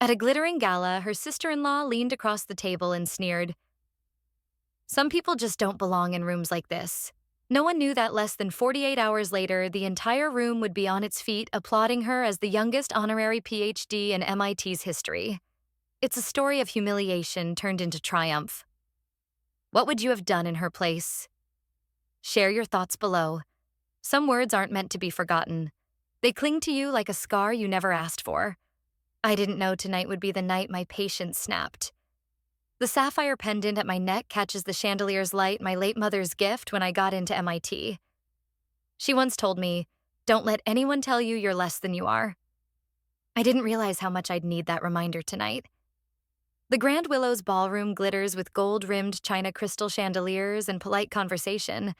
At a glittering gala, her sister-in-law leaned across the table and sneered, "Some people just don't belong in rooms like this." No one knew that less than 48 hours later, the entire room would be on its feet applauding her as the youngest honorary PhD in MIT's history. It's a story of humiliation turned into triumph. What would you have done in her place? Share your thoughts below. Some words aren't meant to be forgotten. They cling to you like a scar you never asked for. I didn't know tonight would be the night my patience snapped. The sapphire pendant at my neck catches the chandelier's light, my late mother's gift when I got into MIT. She once told me, "Don't let anyone tell you you're less than you are." I didn't realize how much I'd need that reminder tonight. The Grand Willow's ballroom glitters with gold-rimmed china crystal chandeliers and polite conversation.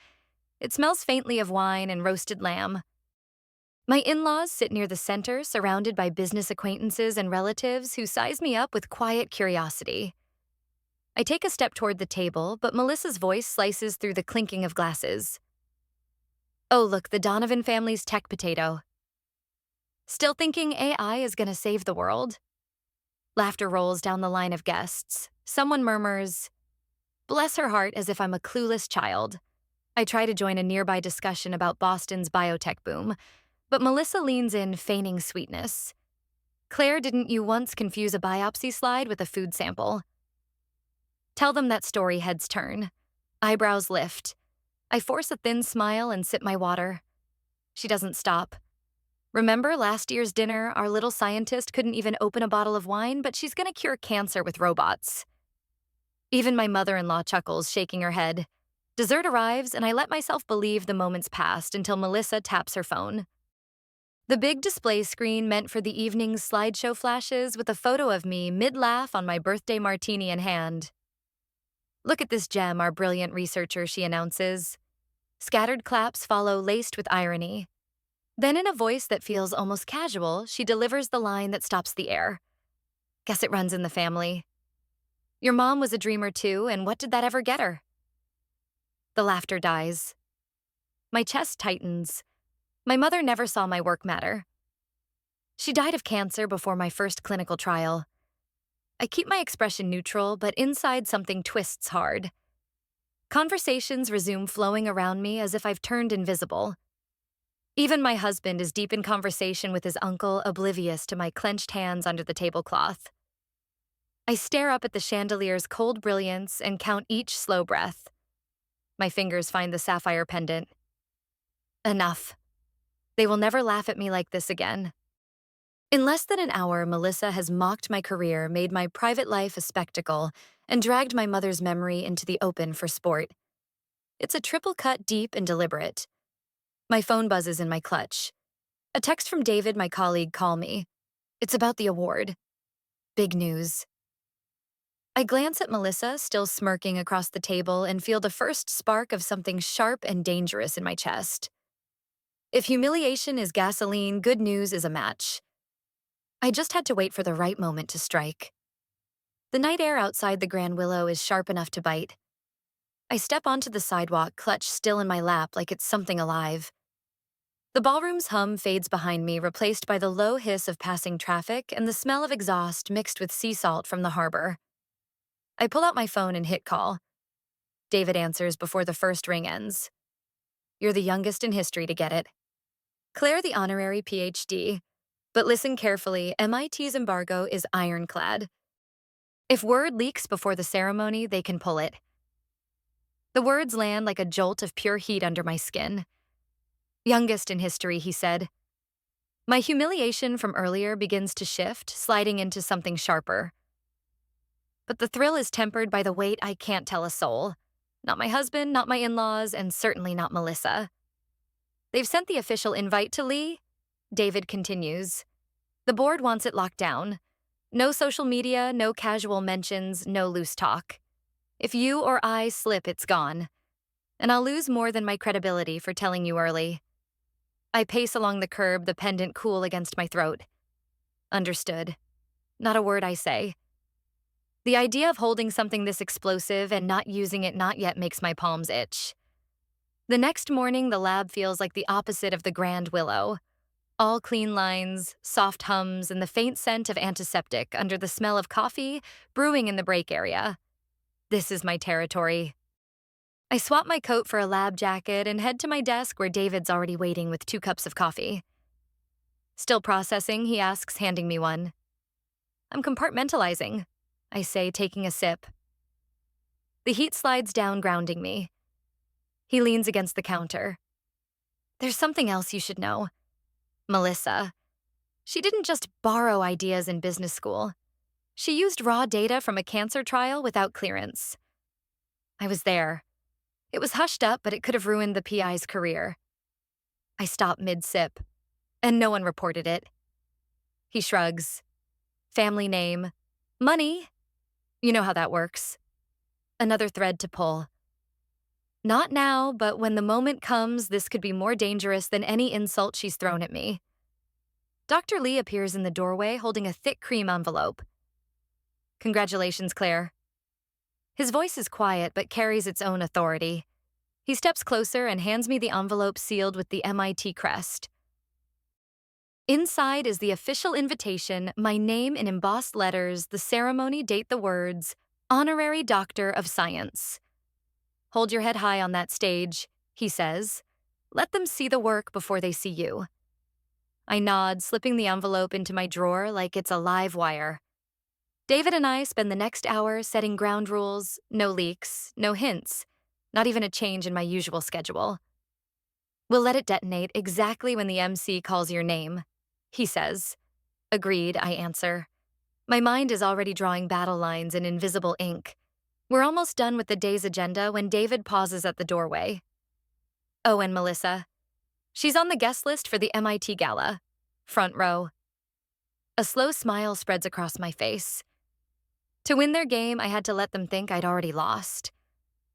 It smells faintly of wine and roasted lamb. My in-laws sit near the center, surrounded by business acquaintances and relatives who size me up with quiet curiosity. I take a step toward the table, but Melissa's voice slices through the clinking of glasses. "Oh, look, the Donovan family's tech potato. Still thinking AI is gonna save the world?" Laughter rolls down the line of guests. Someone murmurs, "Bless her heart," as if I'm a clueless child. I try to join a nearby discussion about Boston's biotech boom, but Melissa leans in, feigning sweetness. "Claire, didn't you once confuse a biopsy slide with a food sample?" Tell them that story, heads turn. Eyebrows lift. I force a thin smile and sip my water. She doesn't stop. "Remember last year's dinner? Our little scientist couldn't even open a bottle of wine, but she's gonna cure cancer with robots." Even my mother-in-law chuckles, shaking her head. Dessert arrives, and I let myself believe the moments passed until Melissa taps her phone. The big display screen meant for the evening's slideshow flashes with a photo of me mid-laugh on my birthday martini in hand. "Look at this gem, our brilliant researcher," she announces. Scattered claps follow, laced with irony. Then in a voice that feels almost casual, she delivers the line that stops the air. "Guess it runs in the family. Your mom was a dreamer too, and what did that ever get her?" The laughter dies. My chest tightens. My mother never saw my work matter. She died of cancer before my first clinical trial. I keep my expression neutral, but inside something twists hard. Conversations resume flowing around me as if I've turned invisible. Even my husband is deep in conversation with his uncle, oblivious to my clenched hands under the tablecloth. I stare up at the chandelier's cold brilliance and count each slow breath. My fingers find the sapphire pendant. Enough. They will never laugh at me like this again. In less than an hour, Melissa has mocked my career, made my private life a spectacle, and dragged my mother's memory into the open for sport. It's a triple cut, deep and deliberate. My phone buzzes in my clutch. A text from David, my colleague, call me. It's about the award. Big news. I glance at Melissa, still smirking across the table, and feel the first spark of something sharp and dangerous in my chest. If humiliation is gasoline, good news is a match. I just had to wait for the right moment to strike. The night air outside the Grand Willow is sharp enough to bite. I step onto the sidewalk, clutch still in my lap like it's something alive. The ballroom's hum fades behind me, replaced by the low hiss of passing traffic and the smell of exhaust mixed with sea salt from the harbor. I pull out my phone and hit call. David answers before the first ring ends. "You're the youngest in history to get it. Claire, the honorary PhD. But listen carefully, MIT's embargo is ironclad. If word leaks before the ceremony, they can pull it." The words land like a jolt of pure heat under my skin. "Youngest in history," he said. My humiliation from earlier begins to shift, sliding into something sharper. But the thrill is tempered by the weight I can't tell a soul. Not my husband, not my in-laws, and certainly not Melissa. "They've sent the official invite to Lee," David continues. "The board wants it locked down. No social media, no casual mentions, no loose talk. If you or I slip, it's gone. And I'll lose more than my credibility for telling you early." I pace along the curb, the pendant cool against my throat. Understood. Not a word I say. The idea of holding something this explosive and not using it not yet makes my palms itch. The next morning, the lab feels like the opposite of the Grand Willow. All clean lines, soft hums, and the faint scent of antiseptic under the smell of coffee brewing in the break area. This is my territory. I swap my coat for a lab jacket and head to my desk where David's already waiting with 2 cups of coffee. Still processing, he asks, handing me one. I'm compartmentalizing, I say, taking a sip. The heat slides down, grounding me. He leans against the counter. There's something else you should know. Melissa. She didn't just borrow ideas in business school. She used raw data from a cancer trial without clearance. I was there. It was hushed up, but it could have ruined the PI's career. I stop mid-sip, and no one reported it. He shrugs. Family name. Money. You know how that works. Another thread to pull. Not now, but when the moment comes, this could be more dangerous than any insult she's thrown at me. Dr. Lee appears in the doorway holding a thick cream envelope. Congratulations, Claire. His voice is quiet but carries its own authority. He steps closer and hands me the envelope sealed with the MIT crest. Inside is the official invitation, my name in embossed letters, the ceremony date, the words, Honorary Doctor of Science. Hold your head high on that stage, he says. Let them see the work before they see you. I nod, slipping the envelope into my drawer like it's a live wire. David and I spend the next hour setting ground rules, no leaks, no hints, not even a change in my usual schedule. We'll let it detonate exactly when the MC calls your name, he says. Agreed, I answer. My mind is already drawing battle lines in invisible ink. We're almost done with the day's agenda when David pauses at the doorway. Oh, and Melissa. She's on the guest list for the MIT Gala. Front row. A slow smile spreads across my face. To win their game, I had to let them think I'd already lost.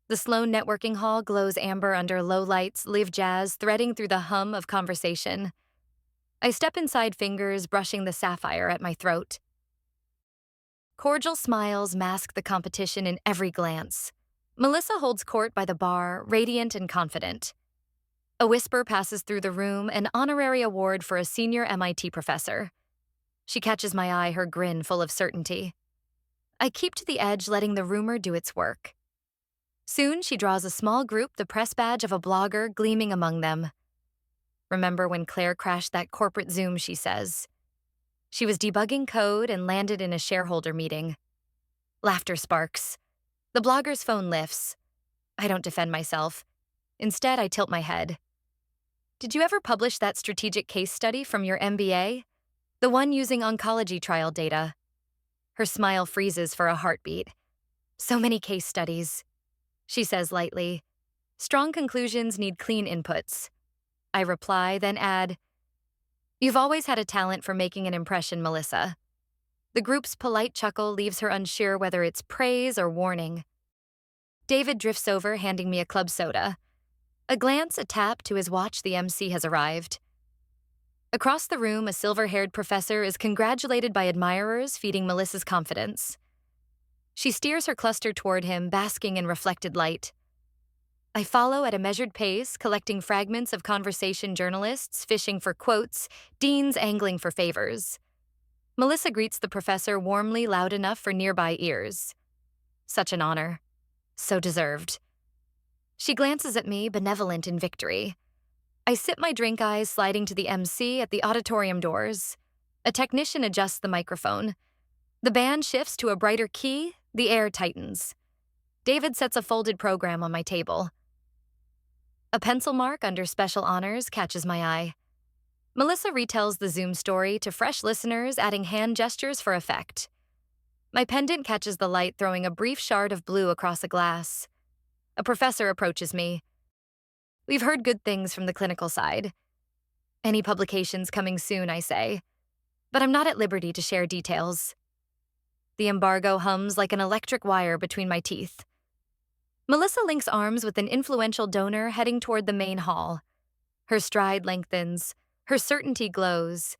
The Sloan networking hall glows amber under low lights, live jazz threading through the hum of conversation. I step inside, fingers brushing the sapphire at my throat. Cordial smiles mask the competition in every glance. Melissa holds court by the bar, radiant and confident. A whisper passes through the room, an honorary award for a senior MIT professor. She catches my eye, her grin full of certainty. I keep to the edge, letting the rumor do its work. Soon, she draws a small group, the press badge of a blogger gleaming among them. Remember when Claire crashed that corporate Zoom, she says. She was debugging code and landed in a shareholder meeting. Laughter sparks. The blogger's phone lifts. I don't defend myself. Instead, I tilt my head. Did you ever publish that strategic case study from your MBA? The one using oncology trial data. Her smile freezes for a heartbeat. So many case studies. She says lightly, strong conclusions need clean inputs. I reply, then add, you've always had a talent for making an impression, Melissa. The group's polite chuckle leaves her unsure whether it's praise or warning. David drifts over, handing me a club soda. A glance, a tap to his watch, the MC has arrived. Across the room, a silver-haired professor is congratulated by admirers, feeding Melissa's confidence. She steers her cluster toward him, basking in reflected light. I follow at a measured pace, collecting fragments of conversation, journalists fishing for quotes, deans angling for favors. Melissa greets the professor warmly, loud enough for nearby ears. Such an honor. So deserved. She glances at me, benevolent in victory. I sip my drink, eyes sliding to the MC at the auditorium doors. A technician adjusts the microphone. The band shifts to a brighter key, the air tightens. David sets a folded program on my table. A pencil mark under special honors catches my eye. Melissa retells the Zoom story to fresh listeners, adding hand gestures for effect. My pendant catches the light, throwing a brief shard of blue across a glass. A professor approaches me. We've heard good things from the clinical side. Any publications coming soon, I say. But I'm not at liberty to share details. The embargo hums like an electric wire between my teeth. Melissa links arms with an influential donor heading toward the main hall. Her stride lengthens. Her certainty glows.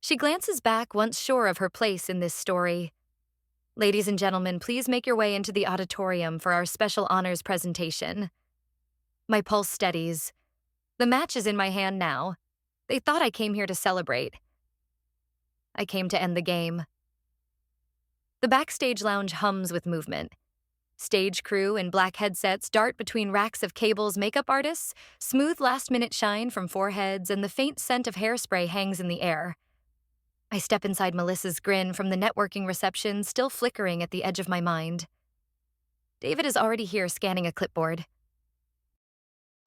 She glances back, once sure of her place in this story. Ladies and gentlemen, please make your way into the auditorium for our special honors presentation. My pulse steadies. The match is in my hand now. They thought I came here to celebrate. I came to end the game. The backstage lounge hums with movement. Stage crew in black headsets dart between racks of cables. Makeup artists, smooth last-minute shine from foreheads, and the faint scent of hairspray hangs in the air. I step inside Melissa's grin from the networking reception, still flickering at the edge of my mind. David is already here scanning a clipboard.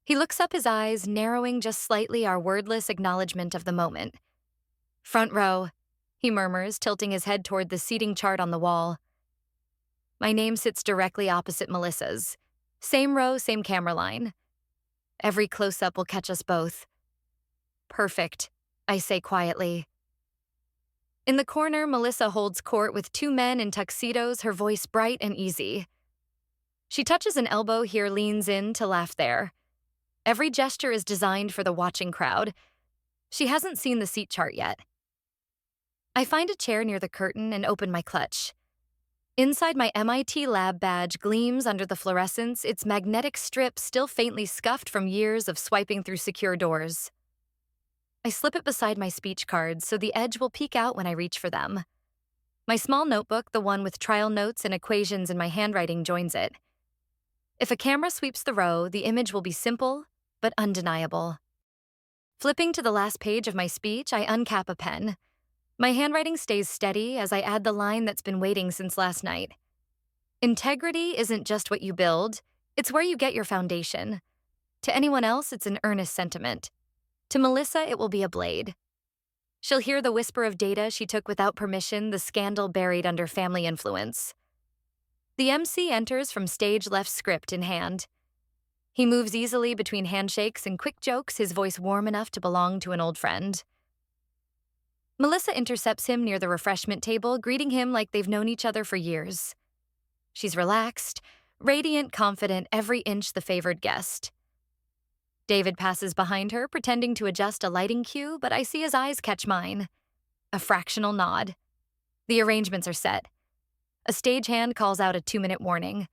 He looks up, his eyes narrowing just slightly, our wordless acknowledgement of the moment. "Front row," he murmurs, tilting his head toward the seating chart on the wall. My name sits directly opposite Melissa's. Same row, same camera line. Every close-up will catch us both. "Perfect," I say quietly. In the corner, Melissa holds court with two men in tuxedos, her voice bright and easy. She touches an elbow here, leans in to laugh there. Every gesture is designed for the watching crowd. She hasn't seen the seat chart yet. I find a chair near the curtain and open my clutch. Inside, my MIT lab badge gleams under the fluorescence, its magnetic strip still faintly scuffed from years of swiping through secure doors. I slip it beside my speech cards so the edge will peek out when I reach for them. My small notebook, the one with trial notes and equations in my handwriting, joins it. If a camera sweeps the row, the image will be simple but undeniable. Flipping to the last page of my speech, I uncap a pen. My handwriting stays steady as I add the line that's been waiting since last night. Integrity isn't just what you build, it's where you get your foundation. To anyone else, it's an earnest sentiment. To Melissa, it will be a blade. She'll hear the whisper of data she took without permission, the scandal buried under family influence. The MC enters from stage left, script in hand. He moves easily between handshakes and quick jokes, his voice warm enough to belong to an old friend. Melissa intercepts him near the refreshment table, greeting him like they've known each other for years. She's relaxed, radiant, confident, every inch the favored guest. David passes behind her, pretending to adjust a lighting cue, but I see his eyes catch mine. A fractional nod. The arrangements are set. A stagehand calls out a 2-minute warning.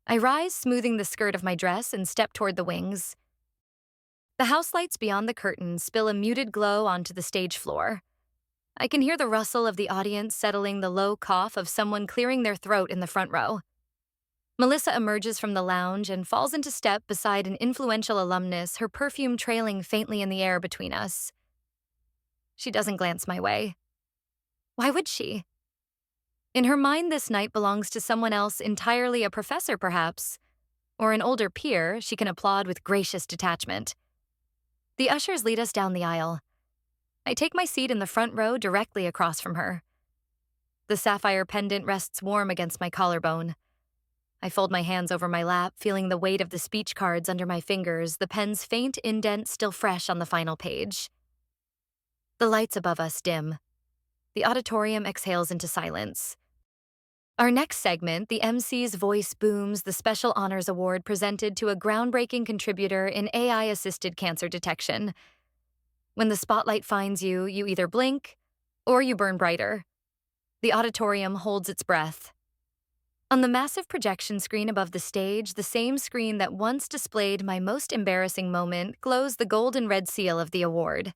I rise, smoothing the skirt of my dress, and step toward the wings. The house lights beyond the curtain spill a muted glow onto the stage floor. I can hear the rustle of the audience settling, the low cough of someone clearing their throat in the front row. Melissa emerges from the lounge and falls into step beside an influential alumnus, her perfume trailing faintly in the air between us. She doesn't glance my way. Why would she? In her mind, this night belongs to someone else entirely, a professor perhaps, or an older peer she can applaud with gracious detachment. The ushers lead us down the aisle. I take my seat in the front row directly across from her. The sapphire pendant rests warm against my collarbone. I fold my hands over my lap, feeling the weight of the speech cards under my fingers, the pen's faint indent still fresh on the final page. The lights above us dim. The auditorium exhales into silence. Our next segment, the MC's voice booms, the Special Honors Award presented to a groundbreaking contributor in AI-assisted cancer detection. When the spotlight finds you, you either blink or you burn brighter. The auditorium holds its breath. On the massive projection screen above the stage, the same screen that once displayed my most embarrassing moment, glows the gold and red seal of the award.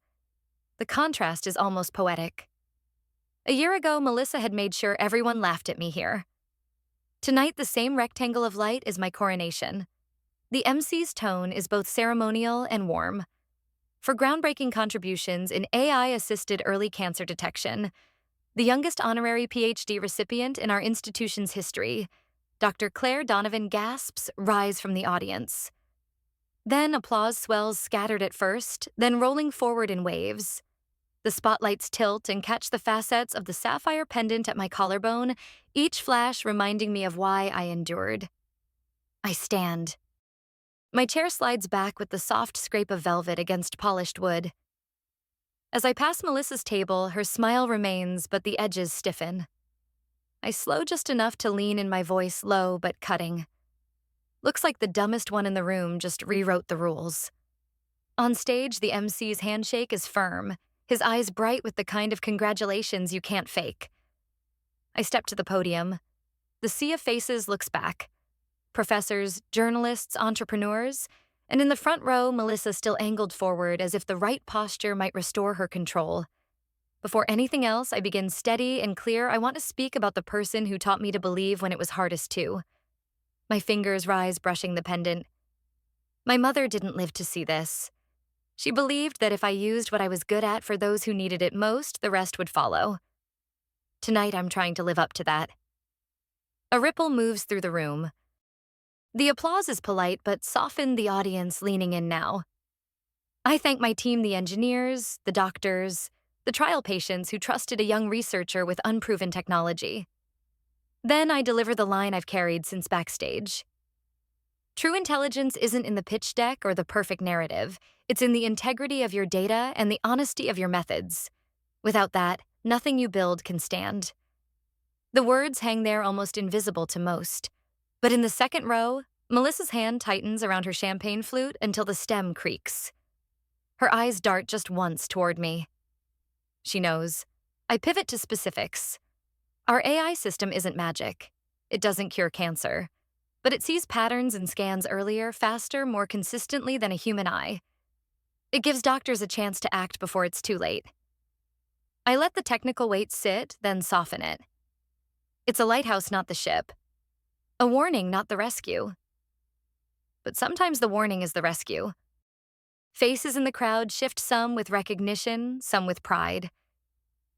The contrast is almost poetic. A year ago, Melissa had made sure everyone laughed at me here. Tonight, the same rectangle of light is my coronation. The MC's tone is both ceremonial and warm. For groundbreaking contributions in AI-assisted early cancer detection, the youngest honorary PhD recipient in our institution's history, Dr. Claire Donovan, gasps rise from the audience. Then applause swells, scattered at first, then rolling forward in waves. The spotlights tilt and catch the facets of the sapphire pendant at my collarbone, each flash reminding me of why I endured. I stand. My chair slides back with the soft scrape of velvet against polished wood. As I pass Melissa's table, her smile remains, but the edges stiffen. I slow just enough to lean in, my voice low but cutting. Looks like the dumbest one in the room just rewrote the rules. On stage, the MC's handshake is firm, his eyes bright with the kind of congratulations you can't fake. I step to the podium. The sea of faces looks back. Professors, journalists, entrepreneurs, And in the front row, Melissa still angled forward as if the right posture might restore her control. Before anything else, I begin steady and clear. I want to speak about the person who taught me to believe when it was hardest to. My fingers rise, brushing the pendant. My mother didn't live to see this. She believed that if I used what I was good at for those who needed it most, the rest would follow. Tonight, I'm trying to live up to that. A ripple moves through the room. The applause is polite, but softened, the audience leaning in now. I thank my team, the engineers, the doctors, the trial patients who trusted a young researcher with unproven technology. Then I deliver the line I've carried since backstage. True intelligence isn't in the pitch deck or the perfect narrative. It's in the integrity of your data and the honesty of your methods. Without that, nothing you build can stand. The words hang there almost invisible to most. But in the second row, Melissa's hand tightens around her champagne flute until the stem creaks. Her eyes dart just once toward me. She knows. I pivot to specifics. Our AI system isn't magic. It doesn't cure cancer. But it sees patterns and scans earlier, faster, more consistently than a human eye. It gives doctors a chance to act before it's too late. I let the technical weight sit, then soften it. It's a lighthouse, not the ship. A warning, not the rescue. But sometimes the warning is the rescue. Faces in the crowd shift, some with recognition, some with pride.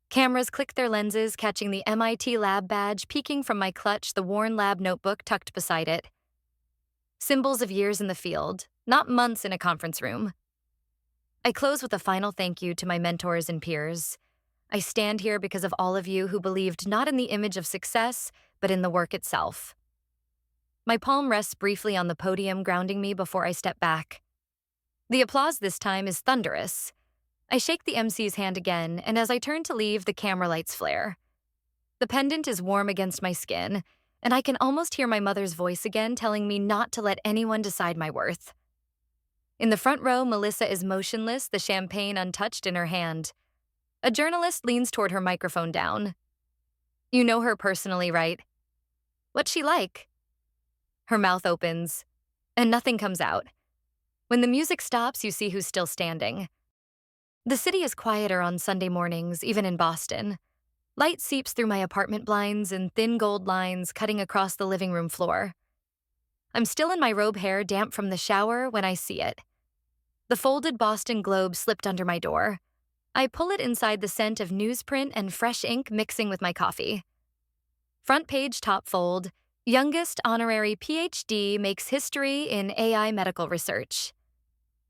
Cameras click their lenses, catching the MIT lab badge peeking from my clutch, the worn lab notebook tucked beside it. Symbols of years in the field, not months in a conference room. I close with a final thank you to my mentors and peers. I stand here because of all of you who believed not in the image of success, but in the work itself. My palm rests briefly on the podium, grounding me before I step back. The applause this time is thunderous. I shake the MC's hand again, and as I turn to leave, the camera lights flare. The pendant is warm against my skin, and I can almost hear my mother's voice again telling me not to let anyone decide my worth. In the front row, Melissa is motionless, the champagne untouched in her hand. A journalist leans toward her, microphone down. You know her personally, right? What's she like? Her mouth opens, and nothing comes out. When the music stops, you see who's still standing. The city is quieter on Sunday mornings, even in Boston. Light seeps through my apartment blinds and thin gold lines cutting across the living room floor. I'm still in my robe, hair damp from the shower, when I see it. The folded Boston Globe slipped under my door. I pull it inside, the scent of newsprint and fresh ink mixing with my coffee. Front page, top fold. Youngest honorary PhD makes history in AI medical research.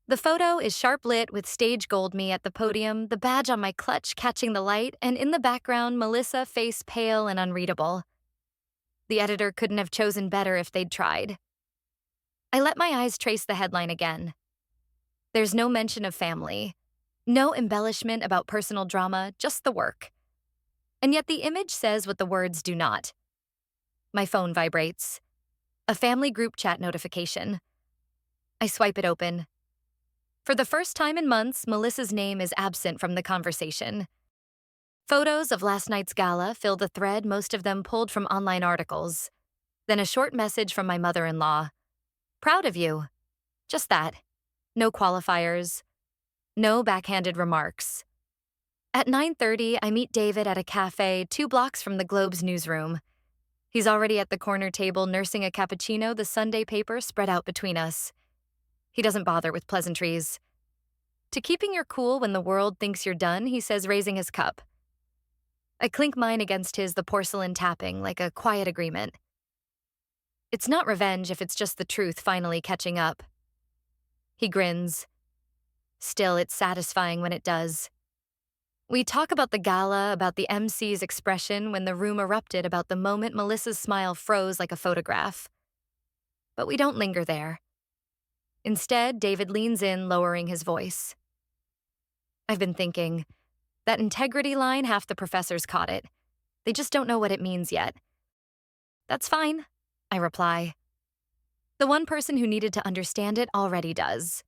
The photo is sharp lit with stage gold me at the podium, the badge on my clutch catching the light, and in the background, Melissa, face pale and unreadable. The editor couldn't have chosen better if they'd tried. I let my eyes trace the headline again. There's no mention of family, no embellishment about personal drama, just the work. And yet the image says what the words do not. My phone vibrates. A family group chat notification. I swipe it open. For the first time in months, Melissa's name is absent from the conversation. Photos of last night's gala fill the thread, most of them pulled from online articles. Then a short message from my mother-in-law. Proud of you. Just that. No qualifiers. No backhanded remarks. At 9:30, I meet David at a cafe 2 blocks from the Globe's newsroom. He's already at the corner table nursing a cappuccino, the Sunday paper spread out between us. He doesn't bother with pleasantries. To keeping your cool when the world thinks you're done, he says, raising his cup. I clink mine against his, the porcelain tapping like a quiet agreement. It's not revenge if it's just the truth finally catching up. He grins. Still, it's satisfying when it does. We talk about the gala, about the MC's expression when the room erupted, about the moment Melissa's smile froze like a photograph. But we don't linger there. Instead, David leans in, lowering his voice. I've been thinking. That integrity line, half the professors caught it. They just don't know what it means yet. That's fine, I reply. The one person who needed to understand it already does.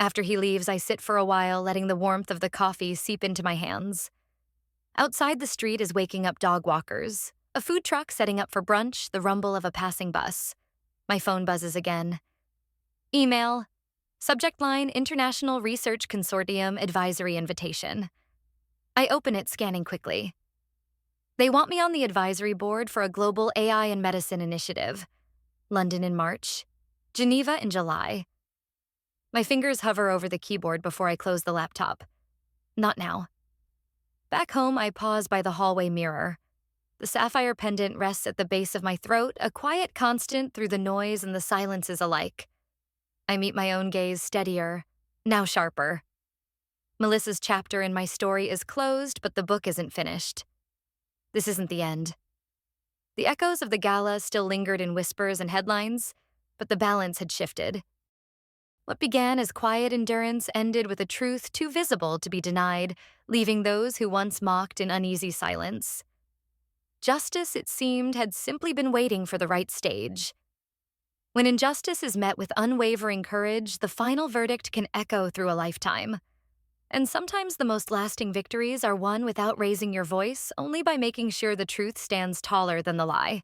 After he leaves, I sit for a while, letting the warmth of the coffee seep into my hands. Outside, the street is waking up dog walkers, a food truck setting up for brunch, the rumble of a passing bus. My phone buzzes again. Email, Subject line International Research Consortium Advisory Invitation. I open it, scanning quickly. They want me on the advisory board for a global AI and medicine initiative. London in March, Geneva in July. My fingers hover over the keyboard before I close the laptop. Not now. Back home, I pause by the hallway mirror. The sapphire pendant rests at the base of my throat, a quiet constant through the noise and the silences alike. I meet my own gaze steadier, now sharper. Melissa's chapter in my story is closed, but the book isn't finished. This isn't the end. The echoes of the gala still lingered in whispers and headlines, but the balance had shifted. What began as quiet endurance ended with a truth too visible to be denied, leaving those who once mocked in uneasy silence. Justice, it seemed, had simply been waiting for the right stage. When injustice is met with unwavering courage, the final verdict can echo through a lifetime. And sometimes the most lasting victories are won without raising your voice, only by making sure the truth stands taller than the lie.